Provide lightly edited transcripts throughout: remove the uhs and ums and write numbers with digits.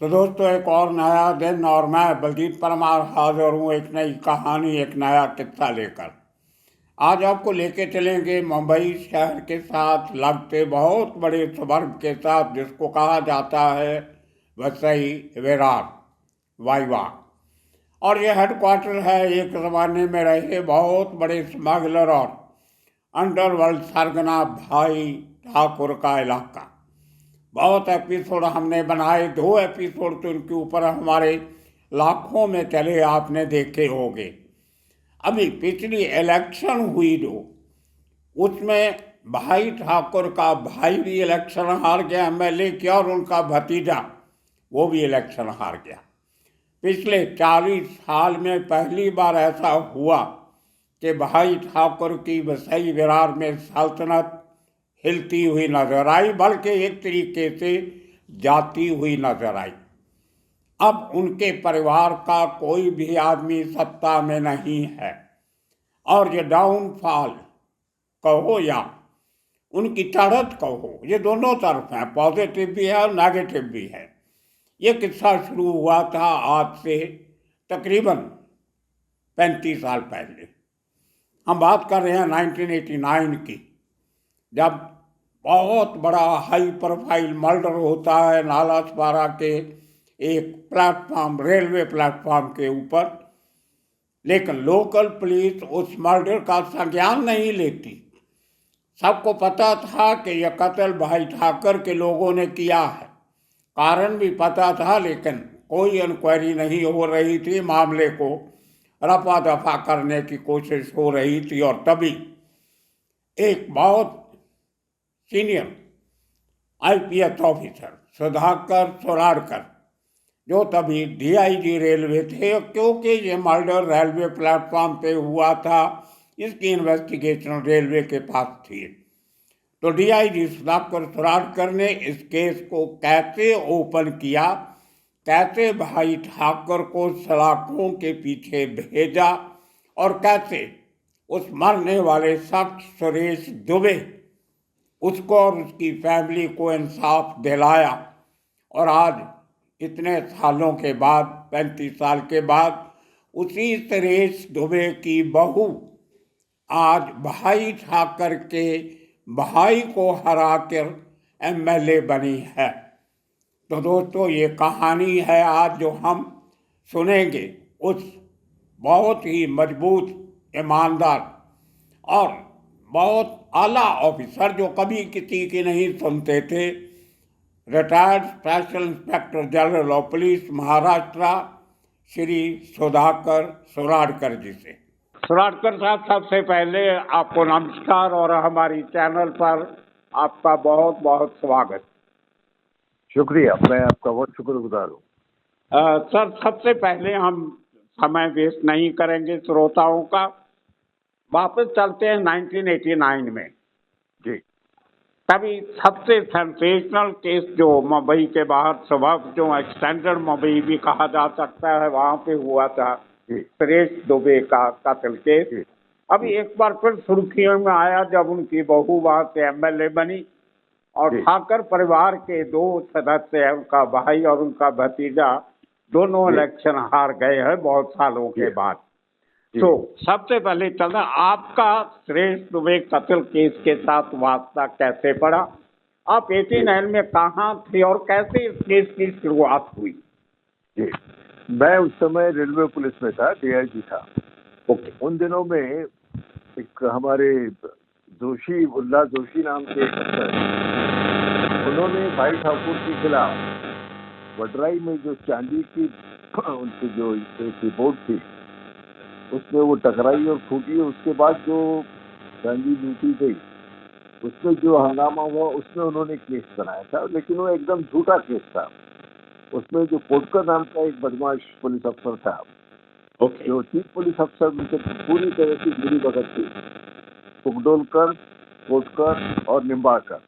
तो दोस्तों, एक और नया दिन और मैं बलजीत परमार हाजिर हूँ एक नई कहानी, एक नया किस्सा लेकर। आज आपको लेके चलेंगे मुंबई शहर के साथ लगते बहुत बड़े सुबर्ग के साथ, जिसको कहा जाता है वसई विरार, वाइवा। और ये हेडक्वार्टर है एक ज़माने में रहे बहुत बड़े स्मगलर और अंडरवर्ल्ड सरगना भाई ठाकुर का इलाका। बहुत एपिसोड हमने बनाए, 2 एपिसोड तो इनके ऊपर हमारे लाखों में चले, आपने देखे होंगे। अभी पिछली इलेक्शन हुई जो, उसमें भाई ठाकुर का भाई भी इलेक्शन हार गया एमएलए किया, और उनका भतीजा वो भी इलेक्शन हार गया। पिछले 40 साल में पहली बार ऐसा हुआ कि भाई ठाकुर की वसई विरार में सल्तनत हिलती हुई नजर आई, बल्कि एक तरीके से जाती हुई नजर आई। अब उनके परिवार का कोई भी आदमी सत्ता में नहीं है, और ये डाउनफॉल कहो या उनकी चढ़त कहो, ये दोनों तरफ है, पॉजिटिव भी है और नेगेटिव भी है। ये किस्सा शुरू हुआ था आज से तकरीबन 35 साल पहले। हम बात कर रहे हैं 1989 की, जब बहुत बड़ा हाई प्रोफाइल मर्डर होता है नालासपारा के एक प्लेटफॉर्म, रेलवे प्लेटफॉर्म के ऊपर। लेकिन लोकल पुलिस उस मर्डर का संज्ञान नहीं लेती। सबको पता था कि यह कत्ल भाई ठाकर के लोगों ने किया है, कारण भी पता था, लेकिन कोई इंक्वायरी नहीं हो रही थी, मामले को रफा दफा करने की कोशिश हो रही थी। और तभी एक बहुत सीनियर आईपीएस ऑफिसर सुधाकर सोरारकर, जो तभी डीआईजी रेलवे थे, क्योंकि ये मर्डर रेलवे प्लेटफॉर्म पे हुआ था, इसकी इन्वेस्टिगेशन रेलवे के पास थी। तो डीआईजी सुधाकर सोरारकर ने इस केस को कैसे ओपन किया, कैसे भाई ठाकुर को सलाखों के पीछे भेजा, और कैसे उस मरने वाले शख्स सुरेश दुबे, उसको और उसकी फैमिली को इंसाफ दिलाया। और आज इतने सालों के बाद, 35 साल के बाद, उसी सुरेश दुबे की बहू आज भाई ठाकर के भाई को हरा कर एमएलए बनी है। तो दोस्तों, ये कहानी है आज जो हम सुनेंगे उस बहुत ही मजबूत, ईमानदार और बहुत आला ऑफिसर, जो कभी किसी की नहीं सुनते थे, retired special inspector general of police Maharashtra Shri Sudhakar Sorarkar ji से। सोरारकर साहब, सबसे पहले आपको नमस्कार और हमारी चैनल पर आपका बहुत बहुत स्वागत। शुक्रिया, मैं आपका बहुत शुक्रगुजार हूँ। सर, सबसे पहले हम समय वेस्ट नहीं करेंगे श्रोताओं का, वापस चलते हैं 1989 में। जी। तभी सबसे सेंसेशनल केस जो मुंबई के बाहर सुबह, जो एक्सटेंडेड मुंबई भी कहा जा सकता है, वहां पे हुआ था सुरेश दुबे का कत्ल केस। अभी एक बार फिर सुर्खियों में आया जब उनकी बहू वहां से एमएलए बनी, और ठाकर परिवार के 2 सदस्य, उनका भाई और उनका भतीजा, दोनों इलेक्शन हार गए हैं बहुत सालों के बाद। तो सबसे पहले चलना, आपका सुरेश दुबे कत्ल केस के साथ वास्ता कैसे पड़ा? आप 89 में कहाँ थे और कैसे इस केस की शुरुआत हुई? जी, मैं उस समय रेलवे पुलिस में था, डीआईजी था। ओके। उन दिनों में एक हमारे जोशी, उल्ला जोशी नाम के एक अफसर, उन्होंने भाई ठाकुर के खिलाफ वडराई में जो चांदी की उनकी जो रिपोर्ट थी, उसमें वो टकराई और फूटी। उसके बाद जो चांदी लूटी गई, उसमें जो हंगामा हुआ, उसमें उन्होंने केस बनाया था, लेकिन वो एकदम झूठा केस था। उसमें जो कोटकर नाम का एक बदमाश पुलिस अफसर था, जो चीफ पुलिस अफसर उनसे पूरी तरह से जुड़ी भगत थी, कुकडोलकर, कोटकर और निम्बाड़कर।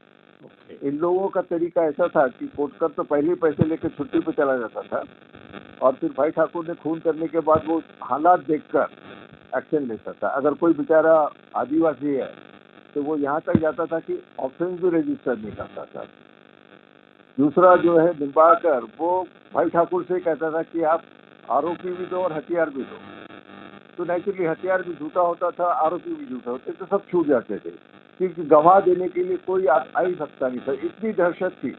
इन लोगों का तरीका ऐसा था कि कोटकर तो पहले पैसे लेकर छुट्टी पे चला जाता था, और फिर भाई ठाकुर ने खून करने के बाद वो हालात देखकर एक्शन लेता था। अगर कोई बेचारा आदिवासी है तो वो यहाँ तक जाता था कि ऑफेंस भी रजिस्टर नहीं करता था। दूसरा जो है निम्बाड़कर, वो भाई ठाकुर से कहता था कि आप आरोपी भी दो और हथियार भी दो। तो नेचुरली हथियार भी झूठा होता था, आरोपी भी झूठा होते, तो सब छूट जाते थे, क्योंकि गवाह देने के लिए कोई आ ही सकता नहीं था, इतनी दहशत थी।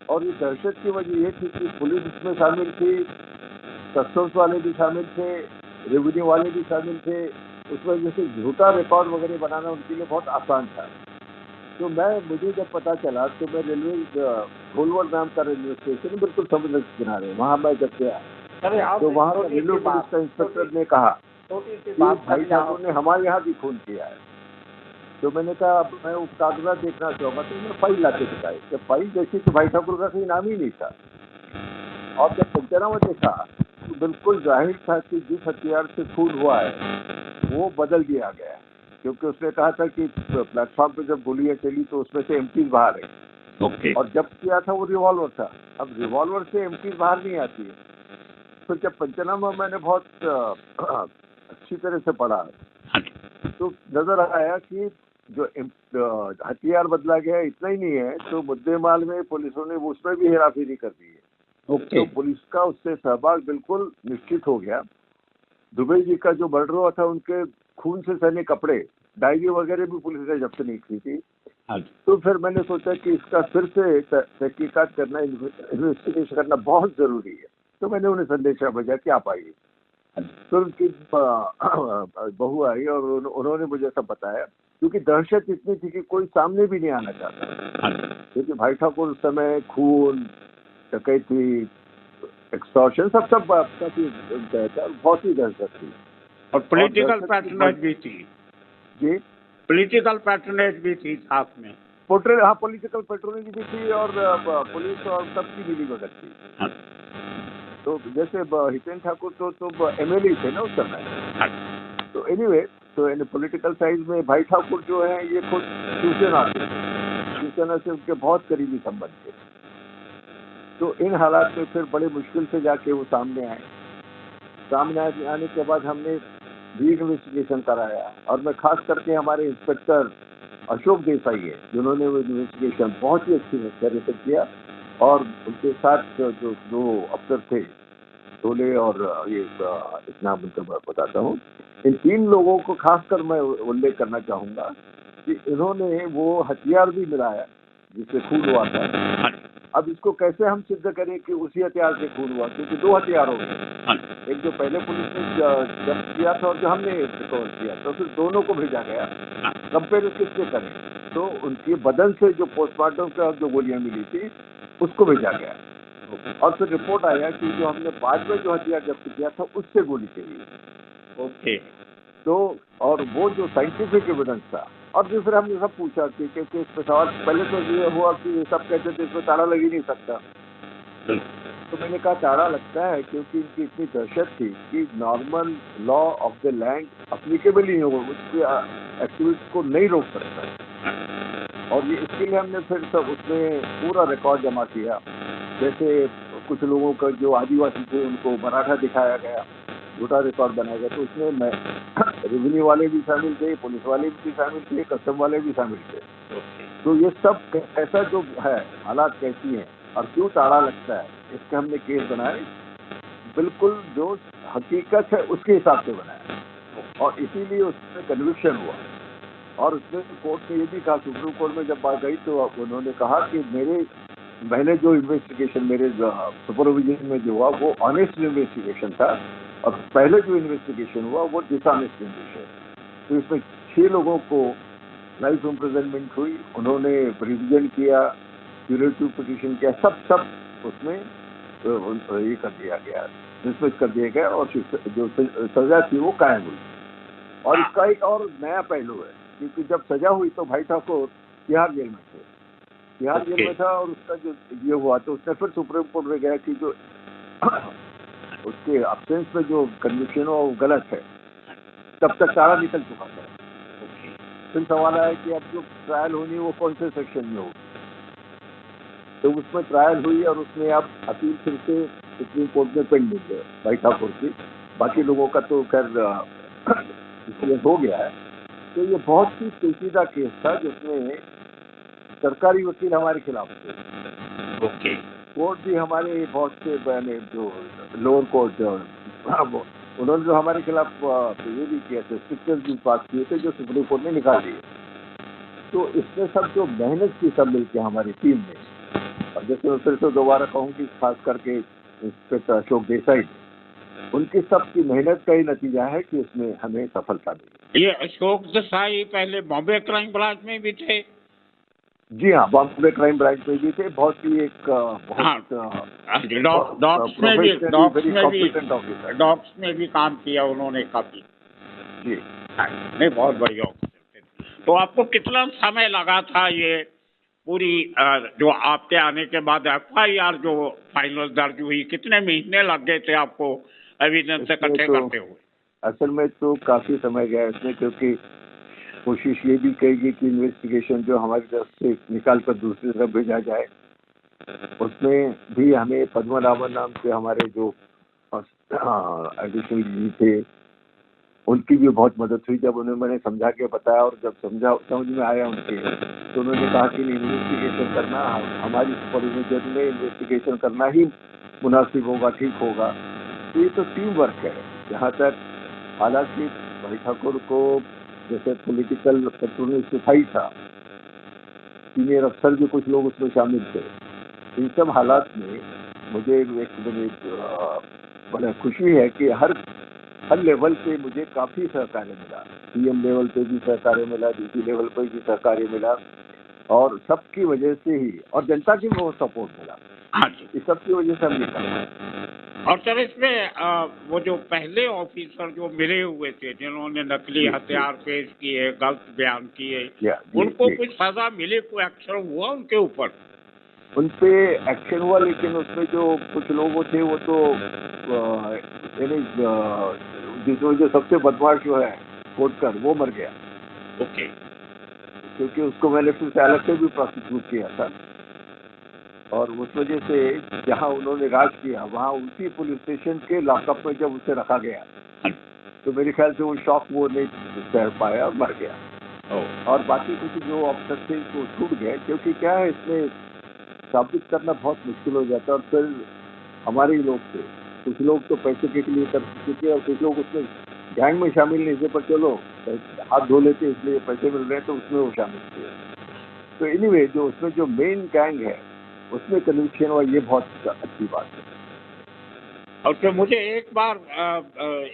और ये दहशत की वजह ये थी कि पुलिस इसमें शामिल थी, कस्टम्स वाले भी शामिल थे, रेवेन्यू वाले भी शामिल थे। उस वजह से झूठा रिकॉर्ड वगैरह बनाना उनके लिए बहुत आसान था। तो मुझे जब पता चला तो मैं रेलवे घोलवल नाम का रेलवे स्टेशन बिल्कुल समुद्र के किनारे, वहाँ मैं जब गया तो वहाँ का रेलवे पुलिस का इंस्पेक्टर ने कहा कि भाई ठाकुर ने हमारे यहाँ भी खून किया है। तो मैंने कहा मैं उस कागजात देखना चाहूँगा, तो मैंने फाइल लाके दिखाई। जब फाइल देखी तो भाई ठाकुर का कोई नाम ही नहीं था। और जब पंचनामा देखा तो बिल्कुल जाहिर था कि जिस हथियार से खून हुआ है वो बदल दिया गया है, क्योंकि उसने कहा था कि प्लेटफॉर्म पे जब गोलियां चली तो उसमें से एमटीज बाहर है। ओके। और जब किया था वो रिवॉल्वर था। अब रिवॉल्वर से एमटीज बाहर नहीं आती है। तो जब पंचनामा मैंने बहुत अच्छी तरह से पढ़ा तो नजर आया कि जो हथियार बदला गया इतना ही नहीं है, तो मुद्देमाल में पुलिसों ने उसमें भी हेराफेरी कर दी है। तो पुलिस का उससे सहभाग बिल्कुल निश्चित हो गया। दुबे जी का जो मर्डर हुआ था उनके खून से सने कपड़े, डायरी वगैरह भी पुलिस ने जब्त नहीं की थी। तो फिर मैंने सोचा कि इसका फिर से तहकीकात करना, इन्वेस्टिगेशन करना बहुत जरूरी है। तो मैंने उन्हें संदेशा भेजा कि आप आइए। तो उनकी बहू आई और उन्होंने मुझे सब बताया, क्योंकि दहशत इतनी थी कि कोई सामने भी नहीं आना चाहता, क्योंकि भाई ठाकुर उस समय खून, डकैती, एक्सटॉर्शन सब काफी बहुत ही दहशत थी। और पॉलिटिकल पैटर्नेज भी थी जी, पॉलिटिकल पैटर्नेज भी थी साथ में। हाँ, पॉलिटिकल पेट्रोलिंग भी थी और पुलिस और सबकी मिली भगत थी। तो जैसे हितेन ठाकुर तो एमएलए थे ना उस समय। तो एनीवे, तो पॉलिटिकल साइड में भाई ठाकुर जो है ये खुद शिवसेना से उनके बहुत करीबी संबंध थे। तो इन हालात में फिर बड़े मुश्किल से जाके वो सामने आए। सामने आने के बाद हमने भी इन्वेस्टिगेशन कराया, और मैं खास करके हमारे इंस्पेक्टर अशोक देसाई है जिन्होंने वो इन्वेस्टिगेशन बहुत ही अच्छी तरह से किया, और उनके साथ जो दो अफसर थे, टोले और ये एक नाम उनका बताता हूँ। इन तीन लोगों को खासकर मैं उल्लेख करना चाहूंगा कि इन्होंने वो हथियार भी मिलाया जिससे खून हुआ था। अब इसको कैसे हम सिद्ध करें कि उसी हथियार से खून हुआ, क्योंकि दो हथियार हो गए, एक जो पहले पुलिस ने जब्त किया था और जो हमने रिकवर किया, तो फिर दोनों को भेजा गया। कंपेयर किससे करें, तो उनके बदन से जो पोस्टमार्टम का जो गोलियां मिली थी उसको भेजा गया, और फिर रिपोर्ट आया कि जो हमने बाद में जो हथियार जब्त किया था उससे गोली चली। ओके। तो और वो जो साइंटिफिक एविडेंस था, और जो फिर हमने सब पूछा कि इसमें सवाल पहले तो ये हुआ कि सब कहते थे इसमें ताला लग ही नहीं सकता। तो मैंने कहा ताला लगता है, क्योंकि इनकी इतनी दहशत थी कि normal law of the land applicable ही होगा, उसकी एक्टिविटी को नहीं रोक सकता। और ये इसके लिए हमने फिर सब उसमें पूरा रिकॉर्ड जमा किया। जैसे कुछ लोगों का जो आदिवासी थे उनको मराठा दिखाया गया, झूठा रिकॉर्ड बनाया गया, तो उसमें मैं रेवेन्यू वाले भी शामिल थे, पुलिस वाले भी शामिल थे, कस्टम वाले भी शामिल थे। तो ये सब कैसा जो है, हालात कैसी हैं और क्यों ताला लगता है, इसके हमने केस बनाए, बिल्कुल जो हकीकत है उसके हिसाब से बनाया, और इसीलिए उसमें कन्विक्शन हुआ। और उसमें कोर्ट ने ये भी कहा, सुप्रीम कोर्ट में जब बात गई तो उन्होंने कहा कि मैंने जो इन्वेस्टिगेशन मेरे सुपरविजन में जो हुआ वो ऑनेस्ट इन्वेस्टिगेशन था, और पहले जो इन्वेस्टिगेशन हुआ वो डिसऑनेस्ट इन्वेस्टिगेशन। तो इसमें 6 लोगों को लाइफ इम्प्रिजनमेंट हुई, उन्होंने रिविजन किया, क्यूरेटिव पिटीशन किया, सब उसमें ये कर दिया गया, डिसमिस कर दिया गया, और जो सजा थी वो कायम हुई। और इसका एक और नया पहलू है, क्योंकि जब सजा हुई तो भाई ठाकुर तिहाड़ जेल में थे, तिहाड़ जेल में था, और उसका जो ये हुआ तो उसने फिर सुप्रीम कोर्ट में गया कि जो उसके अब्सेंस में जो कन्विक्शन हो वो गलत है, तब तक ताला निकल चुका था। फिर सवाल आया कि अब जो ट्रायल होनी है वो कौन से सेक्शन में होगी, तो उसमें ट्रायल हुई, और उसमें अब अपील फिर से सुप्रीम कोर्ट में पेंडिंग है भाई ठाकुर की, बाकी लोगों का तो खैर इसलिए हो गया है। तो ये बहुत ही पेचीदा केस था जिसमें सरकारी वकील हमारे खिलाफ थे। ओके। कोर्ट भी हमारे बहुत से मैंने जो लोअर कोर्ट उन्होंने जो हमारे खिलाफ ये भी किया था, स्ट्रिक्चर्स भी पास किए थे जो सुप्रीम कोर्ट ने निकाल दिए। तो इसमें सब जो मेहनत की सब मिलके हमारी टीम ने, और जैसे मैं फिर से दोबारा कहूँगी खास करके इंस्पेक्टर अशोक देसाई, उनकी सबकी मेहनत का ही नतीजा है कि इसमें हमें सफलता मिली। ये अशोक देसाई पहले बॉम्बे क्राइम ब्रांच में भी थे। जी हाँ, बॉम्बे क्राइम ब्रांच में भी थे। बहुत ही एक हाँ, बहुत डॉक्स में भी professionally very competent officer. Docs में भी काम किया उन्होंने काफी। जी हाँ, नहीं बहुत बढ़िया ऑफिसर थे। तो आपको कितना समय लगा था ये पूरी जो आपके आने के बाद FIR जो फाइनल दर्ज हुई, कितने महीने लग गए थे आपको एविडेंस इसमें इकट्ठे तो करते हुए? असल में तो काफी समय गया इसमें, क्योंकि कोशिश ये भी की गई कि इन्वेस्टिगेशन जो हमारी तरफ से निकाल कर दूसरी तरफ भेजा जाए। उसमें भी हमें पद्मनाभन नाम से हमारे जो एडिशनल जी थे, उनकी भी बहुत मदद हुई। जब उन्हें मैंने समझा के बताया और जब समझ में आया उनके, तो उन्होंने कहा कि इन्वेस्टिगेशन करना हमारी सुपरविजन में इन्वेस्टिगेशन करना ही मुनासिब होगा, ठीक होगा। तो ये तो टीम वर्क है। जहाँ तक हालांकि भाई ठाकुर को जैसे पॉलिटिकल सिपाही था, सीनियर अफसर भी कुछ लोग उसमें शामिल थे। इन सब हालात में मुझे बड़ा खुशी है कि हर लेवल पे मुझे काफी सहकार्य मिला। CM लेवल पे भी सहकार्य मिला, DC लेवल पे भी सहकार्य मिला, और सबकी वजह से ही, और जनता की बहुत सपोर्ट मिला। हाँ जी। इस सब की वजह से हम निकल पाए। और सर इसमें वो जो पहले ऑफिसर जो मिले हुए थे, जिन्होंने नकली हथियार पेश किए, गलत बयान किए, उनको कुछ सजा मिली, कोई एक्शन हुआ उनके ऊपर? उन पे एक्शन हुआ, लेकिन उसमें जो कुछ लोग थे वो तो जिसमें जो सबसे बदमाश जो है कोटकर, वो मर गया। ओके। क्योंकि उसको मैंने फिर से अलग से भी प्रोसिक्यूट किया था, और उस वजह से जहां उन्होंने राज किया वहां उसी पुलिस स्टेशन के लॉकअप में जब उसे रखा गया, तो मेरे ख्याल से वो शॉक वो नहीं सह पाया और मर गया। और बाकी कुछ जो ऑफिसर थे वो छूट गए, क्योंकि क्या है, इसमें साबित करना बहुत मुश्किल हो जाता है। और फिर हमारे ही लोग थे, कुछ लोग तो पैसे के लिए कर सकते थे, और कुछ लोग उसमें गैंग में शामिल नहीं थे, पर चलो हाथ धो लेते इसलिए पैसे मिल रहे हैं, तो उसमें वो शामिल थे। तो एनीवे, जो उसमें जो मेन गैंग है उसमें कन्विक्शन हुआ, ये बहुत अच्छी बात है। और फिर मुझे एक बार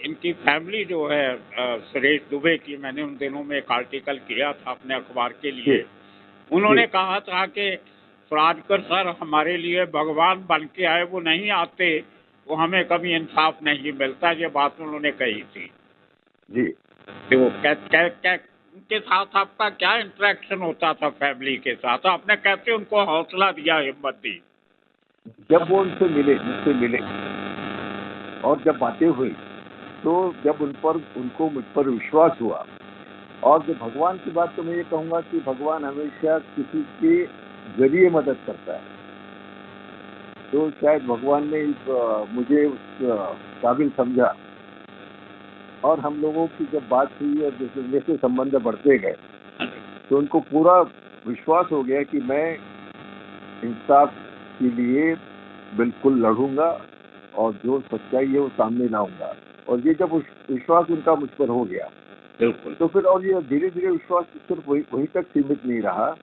इनकी फैमिली जो है सुरेश दुबे की, मैंने उन दिनों में एक आर्टिकल किया था अपने अखबार के लिए। उन्होंने कहा था कि फराजकर सर हमारे लिए भगवान बन के आए, वो नहीं आते वो हमें कभी इंसाफ नहीं मिलता, ये बात उन्होंने कही थी जी। तो उनके साथ आपका क्या इंटरेक्शन होता था फैमिली के साथ? आपने कैसे उनको हौसला दिया, हिम्मत दी? जब वो मुझसे मिले और जब बातें हुई, तो जब उनको मुझ पर विश्वास हुआ, और जो भगवान की बात, तो मैं ये कहूँगा कि भगवान हमेशा किसी के जरिए मदद करता है। तो शायद भगवान ने मुझे उस काबिल समझा, और हम लोगों की जब बात हुई और जैसे जैसे संबंध बढ़ते गए, तो उनको पूरा विश्वास हो गया कि मैं इंसाफ के लिए बिल्कुल लड़ूंगा, और जो सच्चाई है वो सामने लाऊंगा। और ये जब विश्वास उनका मुझ पर हो गया, बिल्कुल, तो फिर और ये धीरे धीरे विश्वास सिर्फ वहीं तक सीमित नहीं रहा,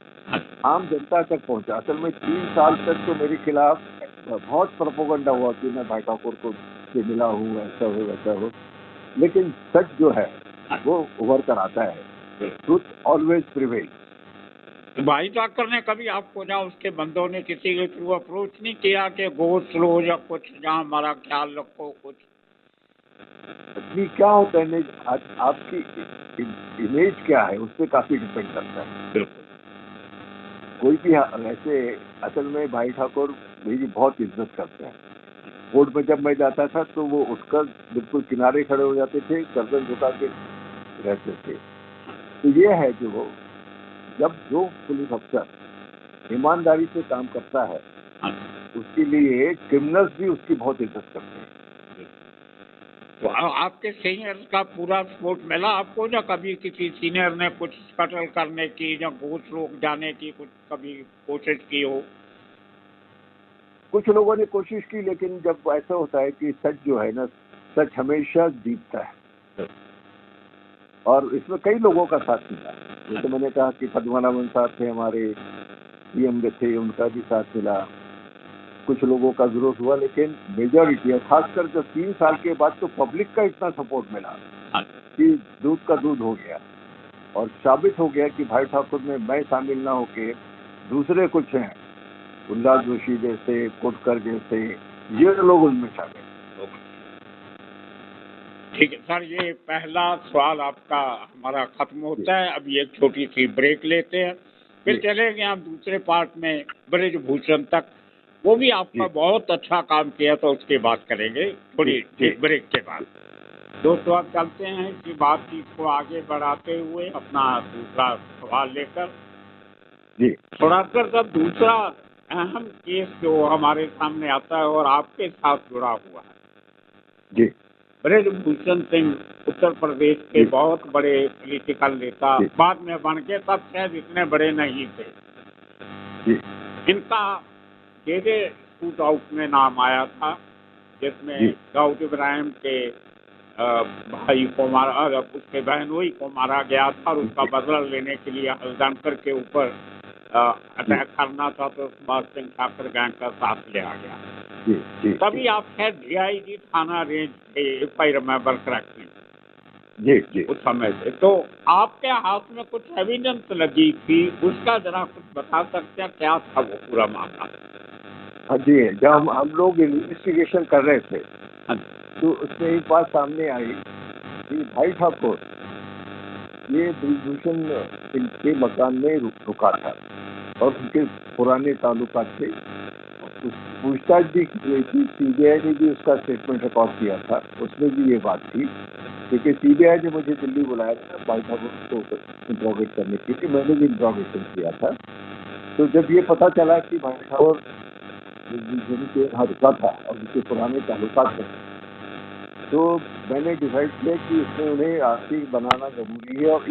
आम जनता तक पहुंचा। असल में 3 साल तक तो मेरे खिलाफ बहुत प्रोपेगेंडा हुआ कि मैं भाई ठाकुर को से मिला हूँ, ऐसा हो वैसा हो, लेकिन सच जो है वो उभर कर आता है। Truth always prevail. भाई ठाकर ने कभी आपको, या उसके बंदों ने किसी के थ्रू अप्रोच नहीं किया कि गोश्त लो या कुछ, जहाँ हमारा ख्याल रखो कुछ? नहीं, क्या होता है, आपकी इमेज क्या है उस पर काफी डिपेंड करता है। बिल्कुल। कोई भी ऐसे, असल में भाई ठाकुर मेरी बहुत इज्जत करते हैं। कोर्ट में जब मैं जाता था तो वो उठकर बिल्कुल किनारे खड़े हो जाते थे, गर्दन झुका के रहते थे। तो ये है जो जब जो पुलिस अफसर ईमानदारी से काम करता है, उसके लिए क्रिमिनल्स भी उसकी बहुत इज्जत करते हैं। तो आपके सीनियर का पूरा सपोर्ट मिला आपको, या कभी किसी सीनियर ने कुछ कत्ल करने की या घूस रोक जाने की कुछ कभी कोशिश की हो? कुछ लोगों ने कोशिश की, लेकिन जब ऐसा होता है कि सच जो है ना, सच हमेशा जीतता है। और इसमें कई लोगों का साथ मिला। जैसे मैंने कहा कि पद्मनाभन साहब थे, हमारे पीएम थे, उनका भी साथ मिला। कुछ लोगों का विरोध हुआ, लेकिन मेजॉरिटी, और खासकर जब 3 साल के बाद तो पब्लिक का इतना सपोर्ट मिला कि दूध का दूध हो गया, और साबित हो गया कि भाई ठाकुर में मैं शामिल ना होके दूसरे कुछ हैं, उल्लास जोशी जैसे, कोटकर जैसे, ये लोग उनमें शामिल। ठीक है सर, ये पहला सवाल आपका हमारा खत्म होता है। अभी एक छोटी सी ब्रेक लेते हैं, फिर चलेंगे हम दूसरे पार्ट में ब्रजभूषण तक। वो भी आपका बहुत अच्छा काम किया, तो उसकी बात करेंगे थोड़ी ब्रेक के बाद। दोस्तों, अब चलते हैं इसी बातचीत को आगे बढ़ाते हुए अपना दूसरा सवाल लेकर। थोड़ा सा तब दूसरा अहम केस जो हमारे सामने आता है और आपके साथ जुड़ा हुआ है जी, ब्रजभूषण सिंह उत्तर प्रदेश के बहुत बड़े पॉलिटिकल नेता बाद में बन के, तब शायद इतने बड़े नहीं थे। इनका जेजे शूट आउट में नाम आया था, जिसमें दाऊद इब्राहिम के भाई को मारा, उसके बहनोई को मारा गया था, और उसका बदला लेने के लिए हल्दनकर के ऊपर अटैक करना था, तो सुभाष सिंह ठाकुर गैंग का साथ लिया गया। तभी आप शायद DIG थाना रेंज थे, इफ आई रिमेम्बर करेक्टली, जी उस समय से। तो आपके हाथ में कुछ एविडेंस लगी थी, उसका जरा कुछ बता सकते हैं, क्या था वो पूरा मामला? हाँ जी, जब हम लोग इन्वेस्टिगेशन कर रहे थे, तो उसमें एक बात सामने आई कि भाई ठाकुर ये ब्रजभूषण सिंह के मकान में रुका था, और उनके पुराने ताल्लुकात थे। पूछताछ भी की गई थी, CBI ने भी उसका स्टेटमेंट रिकॉर्ड किया था, उसमें भी ये बात थी। क्योंकि CBI ने मुझे दिल्ली बुलाया था भाई ठाकुर को इंट्रोगेट करने के लिए, मैंने भी इंट्रोगेशन किया था। तो जब ये पता चला कि भाई ठाकुर के यहाँ रुका था और उनके पुराने ताल्लुकात थे, तो मैंने डिसाइड किया कि इसमें उन्हें आरती बनाना जरूरी है और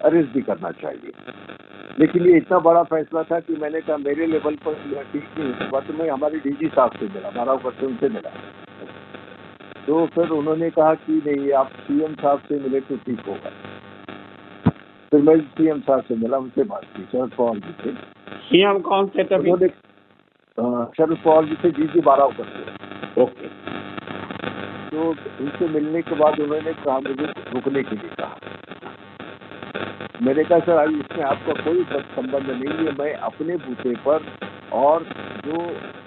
अरेस्ट भी करना चाहिए। लेकिन ये इतना बड़ा फैसला था कि मैंने कहा मेरे लेवल पर ठीक नहीं है, तो मैं हमारे DG साहब से मिला, 12 वर्ष उनसे मिला। तो फिर उन्होंने कहा कि नहीं, आप CM साहब से मिले तो ठीक होगा। फिर मैं CM साहब से मिला, उनसे बात की। शरद पवार जी थे। CM कौन थे तभी? शरद पवार जी थे, DG 12 वर्ष। ओके। तो उनसे मिलने के बाद उन्होंने कहा, मुझे रुकने के लिए कहा। मैंने कहा सर, आज इसमें आपका कोई संबंध नहीं है, मैं अपने बूते पर और जो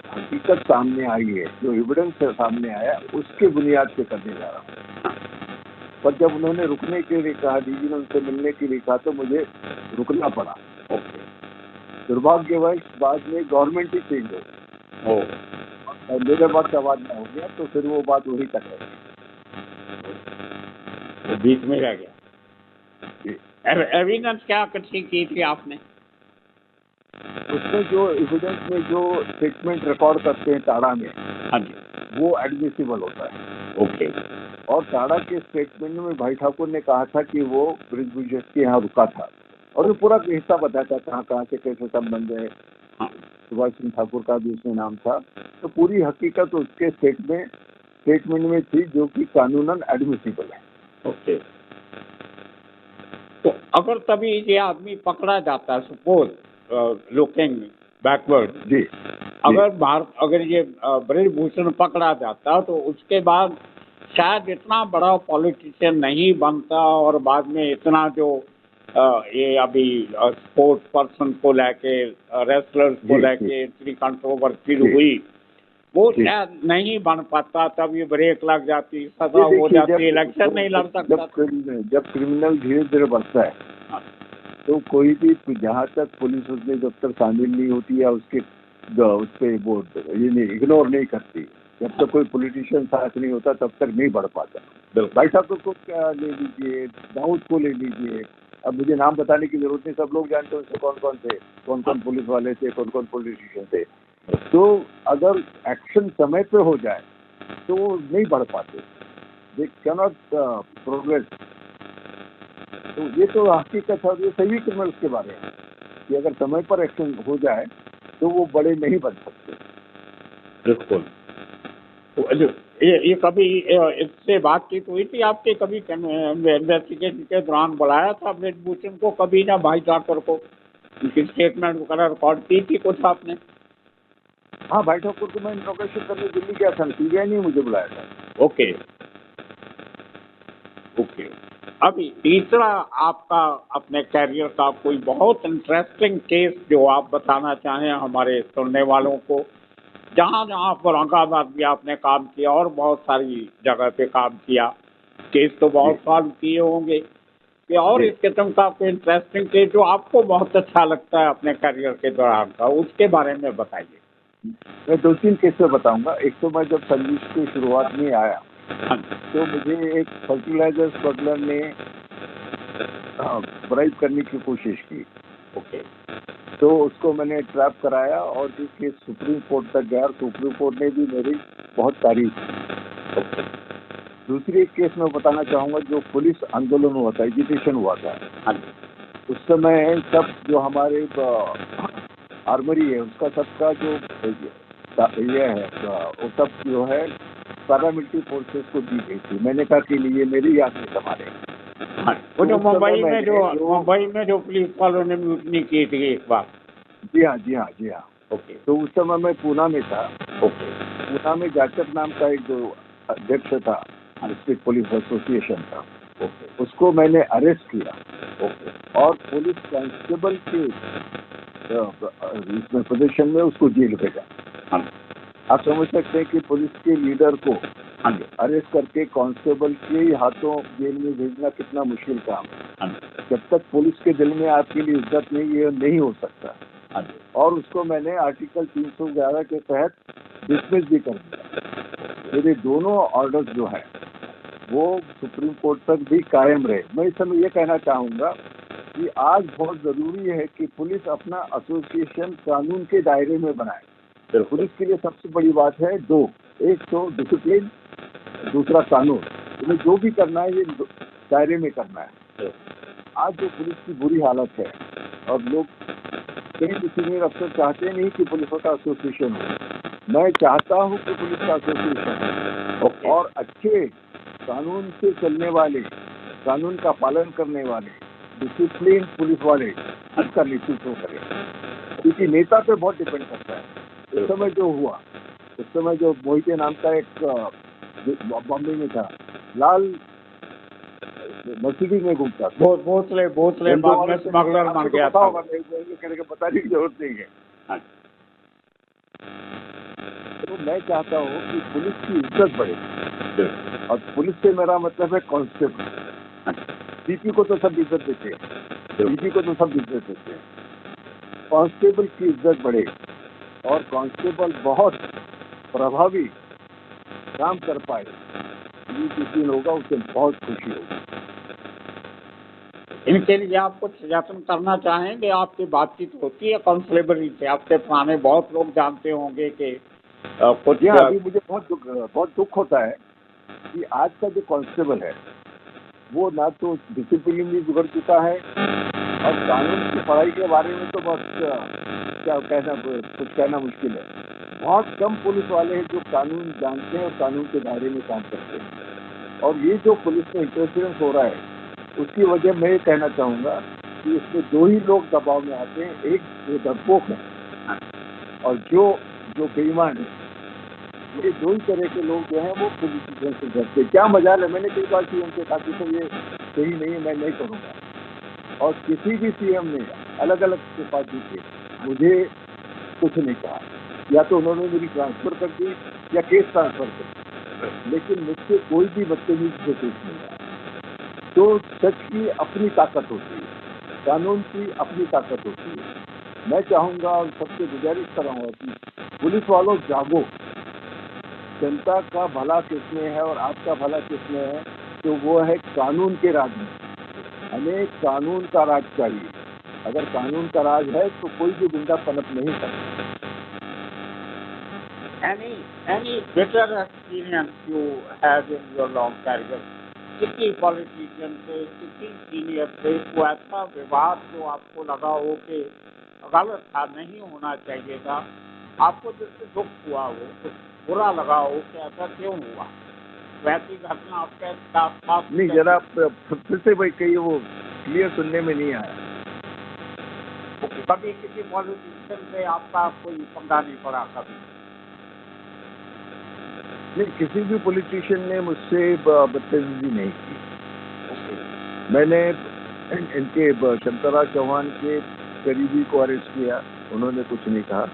हकीकत सामने आई है, जो एविडेंस सामने आया, उसके बुनियाद पे करने जा रहा हूँ। पर जब उन्होंने रुकने के लिए कहा, DG ने उनसे मिलने के लिए कहा, तो मुझे रुकना पड़ा। दुर्भाग्यवश बाद में गवर्नमेंट ही चेंज हो और मेरे पास तबादला हो गया, तो फिर वो बात वही तक रह गई, बीच में रह गया। एविडेंस क्या इकट्ठी की थी आपने? उसमें जो एविडेंस में जो स्टेटमेंट रिकॉर्ड करते हैं टाड़ा में, हाँ जी, वो एडमिसिबल होता है। ओके। और टाड़ा के स्टेटमेंट में भाई ठाकुर ने कहा था कि वो ब्रजभूषण के यहाँ रुका था, और वो पूरा हिस्सा बताता था कहाँ से कैसे संबंध है। सुभाष सिंह ठाकुर का भी उसमें नाम था। तो पूरी हकीकत उसके स्टेटमेंट में थी, जो कि कानूनन एडमिसिबल है। ओके। तो अगर तभी ये आदमी पकड़ा जाता है, सपोज लुकिंग बैकवर्ड जी, अगर ये ब्रजभूषण पकड़ा जाता, तो उसके बाद शायद इतना बड़ा पॉलिटिशियन नहीं बनता, और बाद में इतना जो ये अभी स्पोर्ट्स पर्सन को लेके, रेसलर्स को लेके इतनी कंट्रोवर्सी हुई, वो शायद नहीं बन पाता। तब ये ब्रेक लग जाती, सजा हो जाती, इलेक्शन नहीं लड़ सकता। जब क्रिमिनल धीरे धीरे बढ़ता है, तो कोई भी, जहाँ तक पुलिस उसमें जब तक शामिल नहीं होती या उसके उस पर वो ये नहीं इग्नोर नहीं करती, जब तक कोई पॉलिटिशियन साथ नहीं होता, तब तक नहीं बढ़ पाता। भाई ठाकुर को ले लीजिए, दाऊद को ले लीजिए, अब मुझे नाम बताने की जरूरत नहीं, सब लोग जानते हैं उससे कौन कौन थे, कौन कौन पुलिस वाले थे, कौन कौन पॉलिटिशियन थे। तो अगर एक्शन समय पे हो जाए तो वो नहीं बढ़ पाते, दे कैनॉट प्रोग्रेस। तो ये तो हकीकत है, ये सही क्रिमिनल्स के बारे में कि अगर समय पर एक्शन हो जाए तो वो बड़े नहीं बन सकते। बिल्कुल। तो ये कभी इससे बातचीत हुई थी आपकी, कभी इन्वेस्टिगेशन के दौरान बुलाया था ब्रिजभूषण को कभी, ना भाई ठाकुर को, उनकी स्टेटमेंट वगैरह रिकॉर्ड की थी कुछ आपने? हाँ, भाई ठाकुर को मैं इंट्रोगेशन करने दिल्ली गया था, सीबीआई ने मुझे बुलाया था। Okay okay. अभी तीसरा आपका अपने कैरियर का कोई बहुत इंटरेस्टिंग केस जो आप बताना चाहें हमारे सुनने वालों को, जहाँ जहाँ पर औरंगाबाद भी आपने काम किया और बहुत सारी जगह पे काम किया, केस तो बहुत जी साल किए होंगे, कि और जी, इस किस्म का कोई इंटरेस्टिंग केस जो आपको बहुत अच्छा लगता है अपने करियर के दौरान का, उसके बारे में बताइए। मैं 2-3 केस में बताऊंगा। एक तो मैं जब सर्विस की शुरुआत में आया हाँ जी। तो मुझे एक फर्टिलाइजर स्मगलर ने ब्राइब करने की कोशिश की, ओके तो उसको मैंने ट्रैप कराया और ये केस सुप्रीम कोर्ट तक गया और सुप्रीम कोर्ट ने भी मेरी बहुत तारीफ की। ओके। दूसरी एक केस मैं बताना चाहूंगा, जो पुलिस आंदोलन हुआ था, एजिटेशन हुआ था। हाँ जी। उस समय सब जो हमारे आर्मरी है उसका सबका जो ये है वो सब जो है पैरामिलिट्री फोर्सेस को दी गई थी। मैंने कहा कि नहीं, ये मेरी याद में संभाले। हाँ, वो तो जो उस समय मैंने मुंबई में जो पुलिस वालों ने म्यूटनी की थी एक बार। जी हाँ, जी हाँ, जी हाँ। ओके तो उस समय मैं पूना में था। ओके। पूना में जाटक नाम का एक जो अध्यक्ष था हाँ, डिस्ट्रिक्ट पुलिस एसोसिएशन का, ओके उसको मैंने अरेस्ट किया ओके। और पुलिस कांस्टेबल के इसमें पोजीशन में उसको जेल भेजा। हाँ आप समझ सकते हैं कि पुलिस के लीडर को हाँ जी। अरेस्ट करके कांस्टेबल के ही हाथों जेल में भेजना कितना मुश्किल काम है। हाँ जी। जब तक पुलिस के दिल में आपके लिए इज्जत नहीं, ये नहीं हो सकता। हाँ जी। और उसको मैंने आर्टिकल 311 के तहत डिसमिस भी कर दिया। मेरे दोनों ऑर्डर्स जो है वो सुप्रीम कोर्ट तक भी कायम रहे। मैं इस समय ये कहना चाहूंगा कि आज बहुत जरूरी है कि पुलिस अपना एसोसिएशन कानून के दायरे में बनाए। बिल्कुल पुलिस के लिए सबसे बड़ी बात है दो, एक तो डिसिप्लिन, दूसरा कानून। तुम्हें जो भी करना है ये दायरे में करना है। आज जो पुलिस की बुरी हालत है और लोग कई सीनियर अफसर चाहते नहीं कि पुलिस का एसोसिएशन हो। मैं चाहता हूं कि पुलिस का एसोसिएशन ओके। और अच्छे कानून से चलने वाले, कानून का पालन करने वाले, डिसिप्लिन पुलिस वाले इसका नेतृत्व करें, क्योंकि नेता पे बहुत डिपेंड करता है। उस समय जो हुआ, उस समय जो मोहिते नाम का एक बॉम्बे में था, लाल मर्सिडीज में घूमता था। भोसले भोसले बाद में स्मगलर बन गया पता था। होगा, कहने का बताने की जरूरत नहीं है। हाँ तो मैं चाहता हूँ कि पुलिस की इज्जत बढ़े, जी। और पुलिस से मेरा मतलब है कांस्टेबल। डीपी को तो सब इज्जत देते हैं, डीपी को तो सब इज्जत देते हैं। कांस्टेबल की इज्जत बढ़े और कांस्टेबल बहुत प्रभावी काम कर पाए, ये जिस दिन होगा उसे बहुत खुशी होगी। इनके लिए आप कुछ सजेशन करना चाहेंगे? आपकी बातचीत होती है कांस्टेबल से, आपके पुराने बहुत लोग जानते होंगे कि कुछ हाँ, अभी मुझे बहुत दुख होता है कि आज का जो कांस्टेबल है वो ना तो डिसिप्लिन भी बिगड़ चुका है, और कानून की पढ़ाई के बारे में तो बस क्या कहना, कुछ कहना मुश्किल है। बहुत कम पुलिस वाले हैं जो कानून जानते हैं और कानून के दायरे में काम करते हैं। और ये जो पुलिस में इंटरफेरेंस हो रहा है उसकी वजह मैं ये कहना चाहूंगा कि इसमें दो ही लोग दबाव में आते हैं, एक जो डरपोक है और जो बेईमान है। ये दो ही तरह के लोग जो हैं वो पुलिस से डरते। क्या मजाल है, मैंने कई बार सीएम से कहा कि सर ये सही नहीं है, मैं नहीं करूंगा। और किसी भी सीएम ने अलग अलग पार्टी के मुझे कुछ नहीं कहा, या तो उन्होंने मेरी ट्रांसफर कर दी या केस ट्रांसफर कर दी, लेकिन मुझसे कोई भी बदतमीजी से पेश नहीं आया। तो सच की अपनी ताकत होती है, कानून की अपनी ताकत होती है। मैं चाहूंगा और सबसे गुजारिश करूंगा कि पुलिस वालों जागो, जनता का भला किसमें है और आपका भला किसमें है, तो वो है कानून के राज में। हमें कानून का राज चाहिए। अगर कानून का राज है तो कोई भी गुंडा पनप नहीं सकता। any bitter experience you have in your long career? किसी पॉलिटिशियन से, किसी सीनियर से कोई ऐसा विवाद जो आपको लगा हो कि गलत था, नहीं होना चाहिए था, आपको जिससे दुख हुआ हो, कुछ बुरा लगा हो कि ऐसा क्यों हुआ, वैसी घटना आपके साथ नहीं, जरा फिर से भाई कहिए, वो क्लियर सुनने में नहीं आया। कभी किसी पॉलिटिशियन से आपका कोई पंगा नहीं पड़ा कभी? नहीं, किसी भी पॉलिटिशियन ने मुझसे बदतमीजी नहीं की। मैंने इनके शंकरराव चौहान के करीबी को अरेस्ट किया, उन्होंने कुछ नहीं कहा।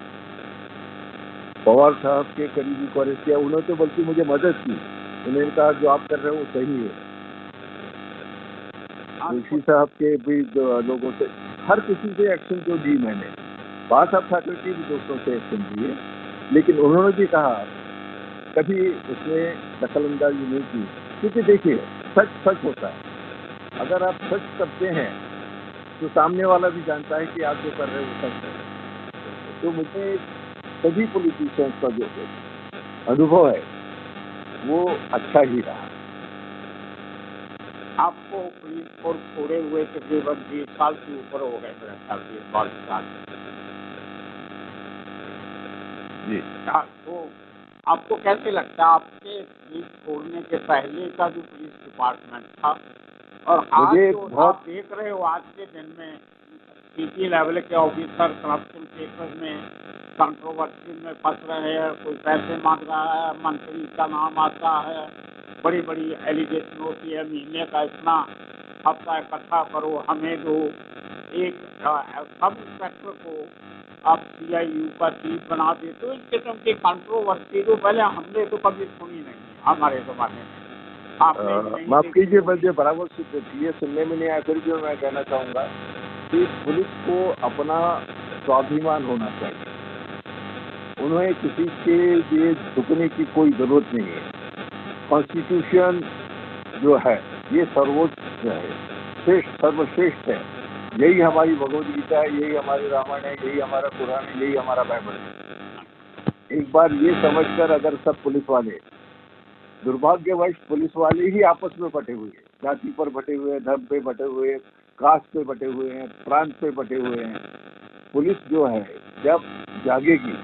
पवार साहब के करीबी को अरेस्ट किया, उन्होंने तो बल्कि मुझे मदद की। उन्होंने कहा जो आप कर रहे हो वो सही है। जोशी साहब के भी लोगों से, हर किसी से एक्शन जो ली मैंने, बात साहब ठाकरे के भी दोस्तों से एक्शन दिए, लेकिन उन्होंने भी कहा कभी उसमें दखल अंदाजी नहीं की। क्योंकि देखिए, सच सच होता है। अगर आप सच करते हैं तो सामने वाला भी जानता है कि आप जो कर रहे हो वो सच है। तो मुझे सभी पॉलिटिशियंस का जो अनुभव है वो अच्छा ही रहा। आपको पुलिस फोर्स छोड़े हुए तकरीबन 20 साल से ऊपर हो गए, मेरे ख्याल से 22 साल। जी। तो आपको कैसे लगता है, आपके पुलिस छोड़ने के पहले का जो पुलिस डिपार्टमेंट था और आज मुझे जो बहुत आप देख रहे हो आज के दिन में, सीपी लेवल के ऑफिसर करप्शन केसेस में, कंट्रोवर्सी में फंस रहे हैं, कोई पैसे मांग रहा है, मंत्री का नाम आता है, बड़ी बड़ी एलिगेशन होती है, महीने का इतना हफ्ता इकट्ठा करो, हमें दो। एक सब इंस्पेक्टर को आप CIU का चीफ बना दे, तो इस किस्म की कंट्रोवर्सी तो पहले हमने तो कभी सुनी नहीं हमारे जमाने में। आपने भी नहीं माफ देखी कीजिए, होगी। मुझे बराबर क्लियर सुनने में नहीं आया, फिर भी मैं कहना चाहूंगा कि पुलिस को अपना स्वाभिमान होना चाहिए। उन्हें किसी के लिए झुकने की कोई जरूरत नहीं है। कॉन्स्टिट्यूशन जो है ये सर्वोच्च है, श्रेष्ठ, सर्वश्रेष्ठ है। यही हमारी भगवद गीता है, यही हमारी रामायण है, यही हमारा कुरान है, यही हमारा बाइबल है। एक बार ये समझकर अगर सब पुलिस वाले, दुर्भाग्यवश पुलिस वाले ही आपस में बटे हुए हैं, जाति पर बटे हुए हैं, धर्म पे बटे हुए हैं, कास्ट पे बटे हुए हैं, प्रांत पे बटे हुए हैं। पुलिस जो है जब जागेगी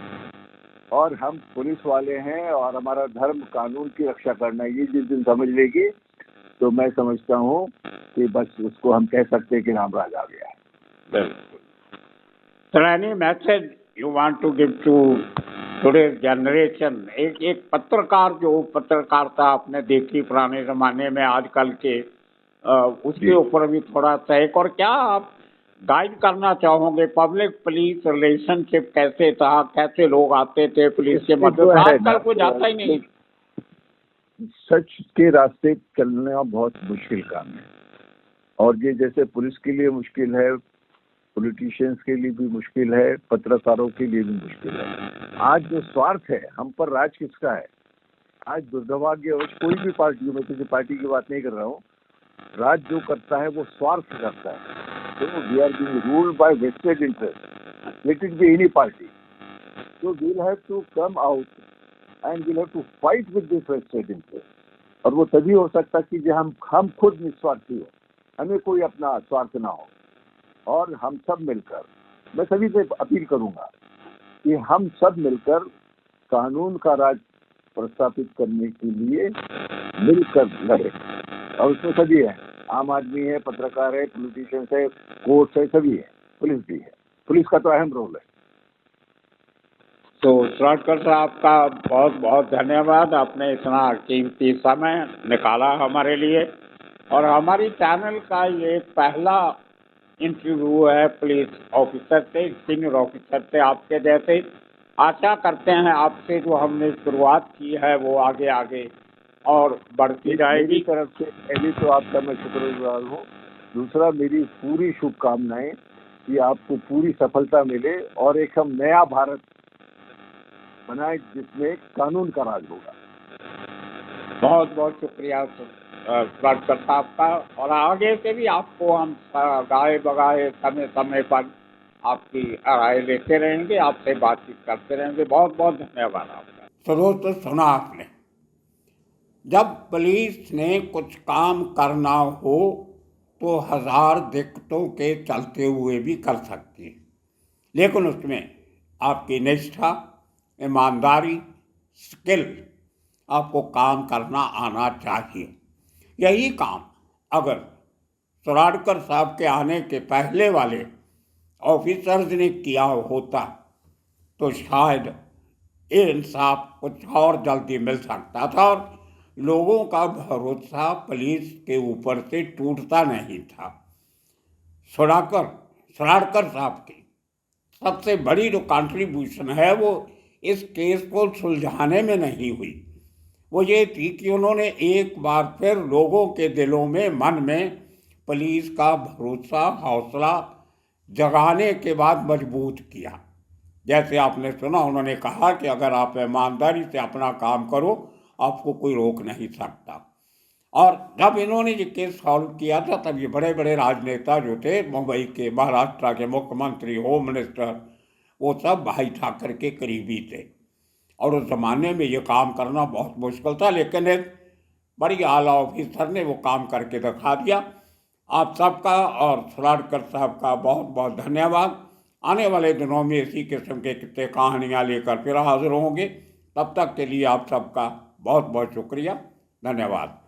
और हम पुलिस वाले हैं और हमारा धर्म कानून की रक्षा करना है, ये जिस दिन समझ लेगी, तो मैं समझता हूँ कि बस उसको हम कह सकते हैं कि राम राज आ गया है। Sir, any message you want to give to today's generation? एक पत्रकार, जो पत्रकारिता आपने देखी पुराने जमाने में, आजकल के उसके ऊपर भी थोड़ा सा एक, और क्या आप गाइड करना चाहोगे? पब्लिक पुलिस रिलेशनशिप कैसे था, कैसे लोग आते थे पुलिस के मदद? आजकल कोई जाता ही नहीं। सच के रास्ते चलना बहुत मुश्किल काम है, और ये जैसे पुलिस के लिए मुश्किल है, पॉलिटिशियंस के लिए भी मुश्किल है, पत्रकारों के लिए भी मुश्किल है। आज जो स्वार्थ है, हम पर राज किसका है? आज दुर्भाग्यवश कोई भी पार्टी, मैं किसी पार्टी की बात नहीं कर रहा हूँ, राज जो करता है वो स्वार्थ करता है। तो we are being ruled by vested interest, let it be any party. So we'll have to come out and we'll have to fight with this vested interest. और वो तभी हो सकता कि जब हम खुद निस्वार्थी हो, हमें कोई अपना स्वार्थ ना हो, और हम सब मिलकर, मैं सभी से अपील करूंगा कि हम सब मिलकर कानून का राज प्रस्थापित करने के लिए मिलकर लड़े। और उसमें सभी है, आम आदमी है, पत्रकार है, पॉलिटिशियंस है, कोर्ट्स है, सभी है, पुलिस भी है। पुलिस का तो अहम रोल है। तो सुरटकर साहब का बहुत बहुत धन्यवाद, आपने इतना कीमती समय निकाला हमारे लिए, और हमारी चैनल का ये पहला इंटरव्यू है पुलिस ऑफिसर से, सीनियर ऑफिसर से आपके जैसे। आशा करते हैं आपसे जो हमने शुरुआत की है वो आगे आगे और बढ़ती जाएगी। मेरी तरफ से पहले तो आपका मैं शुक्रगुजार हूँ, दूसरा मेरी पूरी शुभकामनाएं कि आपको पूरी सफलता मिले और एक हम नया भारत बनाए जिसमें कानून का राज होगा। बहुत बहुत शुक्रिया सुरटकर साहब का, और आगे से भी आपको हम गाए बगाए समय समय पर आपकी राय लेते रहेंगे, आपसे बातचीत करते रहेंगे। बहुत बहुत धन्यवाद आपका। तो दोस्तों, सुना आपने, जब पुलिस ने कुछ काम करना हो तो 1000 दिक्कतों के चलते हुए भी कर सकती है, लेकिन उसमें आपकी निष्ठा, ईमानदारी, स्किल, आपको काम करना आना चाहिए। यही काम अगर सराडकर साहब के आने के पहले वाले ऑफिसर्स ने किया होता तो शायद ये इंसाफ कुछ और जल्दी मिल सकता था और लोगों का भरोसा पुलिस के ऊपर से टूटता नहीं था। सराडकर साहब की सबसे बड़ी जो कंट्रीब्यूशन है वो इस केस को सुलझाने में नहीं हुई, वो ये थी कि उन्होंने एक बार फिर लोगों के दिलों में, मन में पुलिस का भरोसा, हौसला जगाने के बाद मजबूत किया। जैसे आपने सुना, उन्होंने कहा कि अगर आप ईमानदारी से अपना काम करो, आपको कोई रोक नहीं सकता। और जब इन्होंने ये केस सॉल्व किया था तब ये बड़े बड़े राजनेता जो थे, मुंबई के, महाराष्ट्र के मुख्यमंत्री, होम मिनिस्टर, वो सब भाई ठाकर के करीबी थे। और उस ज़माने में ये काम करना बहुत मुश्किल था, लेकिन एक बड़ी आला ऑफिसर ने वो काम करके दिखा दिया। आप सबका और सराडकर साहब का बहुत बहुत धन्यवाद। आने वाले दिनों में इसी किस्म के कितने कहानियाँ लेकर फिर हाजिर होंगे। तब तक के लिए आप सबका बहुत बहुत शुक्रिया, धन्यवाद।